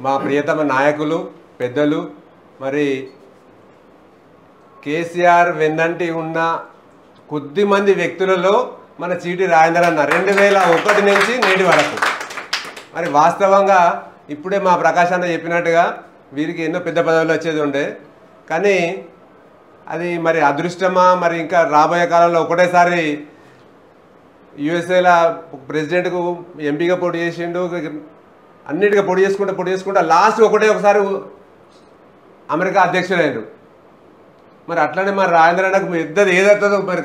మా ప్రియతమ నాయకులు పెద్దలు మరి కేసీఆర్ వెన్నంటి ఉన్న కొద్దిమంది వ్యక్తులలో మన చీటి రాజేందర్ అన్న 2001 నుంచి నేటి వరకు మరి వాస్తవంగా ఇప్పుడే మా ప్రకాష్ అన్న చెప్పినట్టుగా వీరికి ఎన్నో పెద్ద పదవులు వచ్చేది ఉండే కానీ అది మరి అదృష్టమా మరి ఇంకా రాబోయే కాలంలో ఒకటేసారి యుఎస్ఏలో ప్రెసిడెంట్కు ఎంపీగా పోటీ చేసిండు అన్నిటిగా పొడి చేసుకుంటా లాస్ట్ ఒకసారి అమెరికా అధ్యక్షుడైండు మరి అట్లనే మరి రాజేంద్ర అన్నకు పెద్దది ఏది వస్తుందో మరి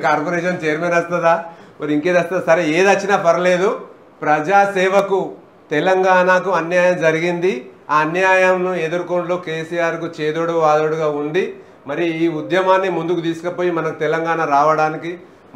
కార్పొరేషన్ చైర్మన్ వస్తుందా మరి ఇంకేది వస్తుందా సరే ఏది వచ్చినా పర్లేదు ప్రజాసేవకు తెలంగాణకు అన్యాయం జరిగింది ఆ అన్యాయంను ఎదుర్కొంటూ కేసీఆర్కు చేదోడు వాదోడుగా ఉండి మరి ఈ ఉద్యమాన్ని ముందుకు తీసుకుపోయి మనకు తెలంగాణ రావడానికి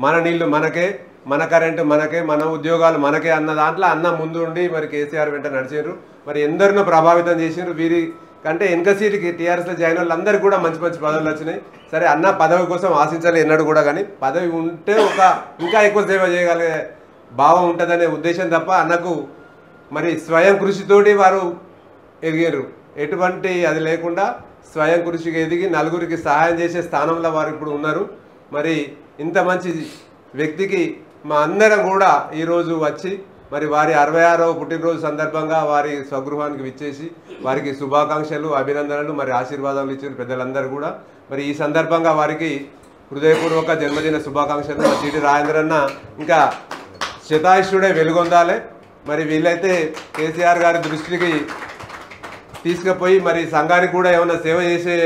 మన నీళ్లు మనకే మన కరెంటు మనకే మన ఉద్యోగాలు మనకే అన్న దాంట్లో అన్న ముందు ఉండి మరి కేసీఆర్ వెంట నడిచారు మరి ఎందరినో ప్రభావితం చేసారు వీరి కంటే వెనక సీటుకి టీఆర్ఎస్లో జాయిన్ వాళ్ళందరికీ కూడా మంచి మంచి పదవులు వచ్చినాయి సరే అన్న పదవి కోసం ఆశించాలి ఎన్నడూ కూడా కానీ పదవి ఉంటే ఇంకా ఎక్కువ సేవ చేయగలిగే భావం ఉంటుందనే ఉద్దేశం తప్ప అన్నకు మరి స్వయం కృషితోటి వారు ఎదిగారు ఎటువంటి అది లేకుండా స్వయం కృషికి ఎదిగి నలుగురికి సహాయం చేసే స్థానంలో వారు ఇప్పుడు ఉన్నారు మరి ఇంత మంచి వ్యక్తికి మా అందరం కూడా ఈరోజు వచ్చి మరి వారి 66వ పుట్టినరోజు సందర్భంగా వారి స్వగృహానికి విచ్చేసి వారికి శుభాకాంక్షలు అభినందనలు మరి ఆశీర్వాదాలు ఇచ్చిన పెద్దలందరూ కూడా మరి ఈ సందర్భంగా వారికి హృదయపూర్వక జన్మదిన శుభాకాంక్షలు మా చీటి రాజేందర్ అన్న ఇంకా శతాయుష్యుడే వెలుగొందాలి మరి వీళ్ళైతే కేసీఆర్ గారి దృష్టికి తీసుకుపోయి మరి సంఘానికి కూడా ఏమైనా సేవ చేసే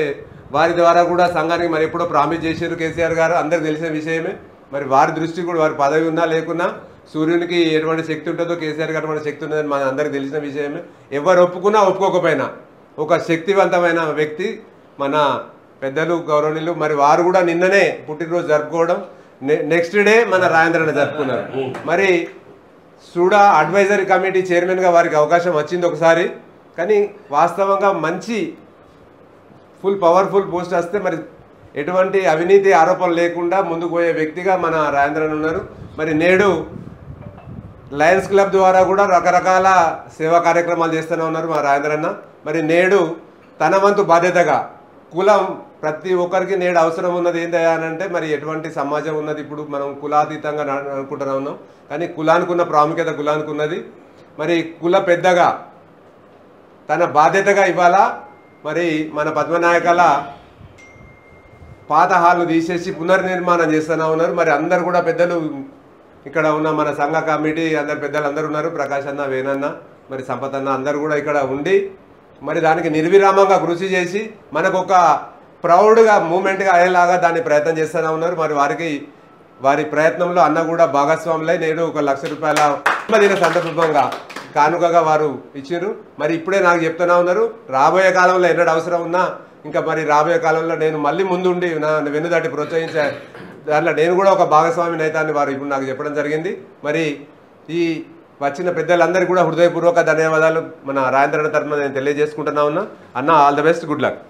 వారి ద్వారా కూడా సంఘానికి మరి ఎప్పుడో ప్రామిస్ చేశారు కేసీఆర్ గారు అందరికి తెలిసిన విషయమే మరి వారి దృష్టికి కూడా వారి పదవి ఉన్నా లేకున్నా సూర్యునికి ఎటువంటి శక్తి ఉంటుందో కేసీఆర్ గారు మన శక్తి ఉన్నదని మన అందరికి తెలిసిన విషయమే ఎవరు ఒప్పుకున్నా ఒప్పుకోకపోయినా ఒక శక్తివంతమైన వ్యక్తి మన పెద్దలు గౌరవనీయులు మరి వారు కూడా నిన్ననే పుట్టినరోజు జరుపుకోవడం నెక్స్ట్ డే మన రాజేంద్ర అన్న జరుపుకున్నారు మరి సూడా అడ్వైజరీ కమిటీ చైర్మన్గా వారికి అవకాశం వచ్చింది ఒకసారి కానీ వాస్తవంగా మంచి పవర్ఫుల్ పోస్ట్ వస్తే మరి ఎటువంటి అవినీతి ఆరోపణలు లేకుండా ముందుకు పోయే వ్యక్తిగా మన రాజేంద్రన్ ఉన్నారు మరి నేడు లయన్స్ క్లబ్ ద్వారా కూడా రకరకాల సేవా కార్యక్రమాలు చేస్తూనే ఉన్నారు మా రాజేంద్రన్న మరి నేడు తన వంతు బాధ్యతగా కులం ప్రతి ఒక్కరికి నేడు అవసరం ఉన్నది ఏంటంటే మరి ఎటువంటి సమాజం ఉన్నది ఇప్పుడు మనం కులాతీతంగా అనుకుంటున్నా ఉన్నాం కానీ కులానికి ఉన్న ప్రాముఖ్యత కులానికి ఉన్నది మరి కుల పెద్దగా తన బాధ్యతగా ఇవాళ మరి మన పద్మనాయకల పాత హాల్ను తీసేసి పునర్నిర్మాణం చేస్తూనే ఉన్నారు మరి అందరు కూడా పెద్దలు ఇక్కడ ఉన్న మన సంఘ కమిటీ అందరు పెద్దలు అందరు ఉన్నారు ప్రకాష్ అన్న వేణన్న మరి సంపత్ అన్న అందరు కూడా ఇక్కడ ఉండి మరి దానికి నిర్విరామంగా కృషి చేసి మనకు ఒక ప్రౌడ్గా మూమెంట్గా అయ్యేలాగా దాన్ని ప్రయత్నం చేస్తూనే ఉన్నారు మరి వారి ప్రయత్నంలో అన్న కూడా భాగస్వాములై నేడు 1 లక్ష రూపాయల జన్మదిన సందర్భంగా కానుకగా వారు ఇచ్చారు మరి ఇప్పుడే నాకు చెప్తూనే ఉన్నారు రాబోయే కాలంలో ఎన్నడూ అవసరం ఉన్నా ఇంకా మరి రాబోయే కాలంలో నేను మళ్ళీ ముందుండి నా వెన్నుదాటి ప్రోత్సహించే దాంట్లో నేను కూడా ఒక భాగస్వామిని అవుతానని వారు ఇప్పుడు నాకు చెప్పడం జరిగింది మరి ఈ వచ్చిన పెద్దలందరికీ కూడా హృదయపూర్వక ధన్యవాదాలు మన రాజేంద్ర తరఫున నేను తెలియజేసుకుంటున్నా ఉన్నా అన్న all the best good luck